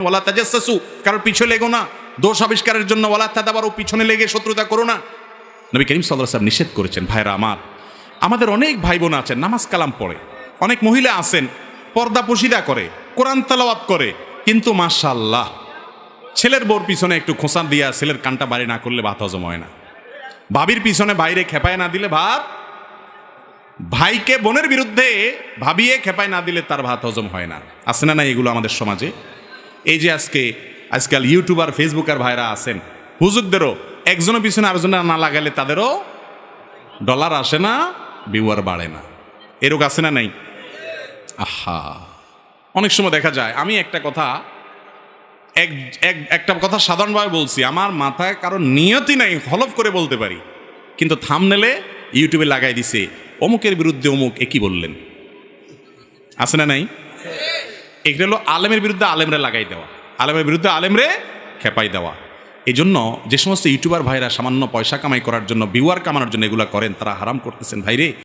ওয়ালা তাজাসসু, কারোর পিছনে লেগো না। দোষ আবিষ্কারের জন্য ওয়ালা তাদাবারু, পিছনে লেগে শত্রুতা করো না। নবী করিম সাল্লাল্লাহু আলাইহি ওয়াসাল্লাম নিষেধ করেছেন। ভাইরা আমার, আমাদের অনেক ভাই বোন আছেন নামাজ কালাম পড়ে, অনেক মহিলা আছেন পর্দা পশিদা করে, কোরআন তেলাওয়াত করে, কিন্তু মাশাআল্লাহ ছেলের বউর পিছনে একটু খোঁচা দিয়া ছেলের কানটা বাড়ি না করলে ভাত হজম হয় না। ভাবির পিছনে বাইরে খেপায় না দিলে ভাত, ভাইকে বোনের বিরুদ্ধে ভাবিয়ে খেপায় না দিলে তার ভাত হজম হয় না। আছে না না এগুলো আমাদের সমাজে? এই যে আজকাল ইউটিউবার ফেসবুকার ভাইরা আছেন, হুজুরদেরও একজনের পিছনে আরেকজনের না লাগালে তাদেরও ডলার আসে না, ভিউয়ার বাড়ে না। এরকম আছে না নাই? আহা, অনেক সময় দেখা যায়, আমি একটা কথা সাধারণভাবে বলছি, আমার মাথায় কারো নিয়তি নাই, হলফ করে বলতে পারি, কিন্তু থাম্বনেলে ইউটিউবে লাগাই দিছে অমুকের বিরুদ্ধে অমুক একই বললেন। আছে না নাই? এগুলো হলো আলেমের বিরুদ্ধে আলেমরে লাগাই দেওয়া, আলেমের বিরুদ্ধে আলেমরে খেপাই দেওয়া। এই জন্য যে সমস্ত ইউটিউবার ভাইরা সামান্য পয়সা কামাই করার জন্য, ভিউয়ার কামানোর জন্য এগুলা করেন, তারা হারাম করতেছেন ভাইরে।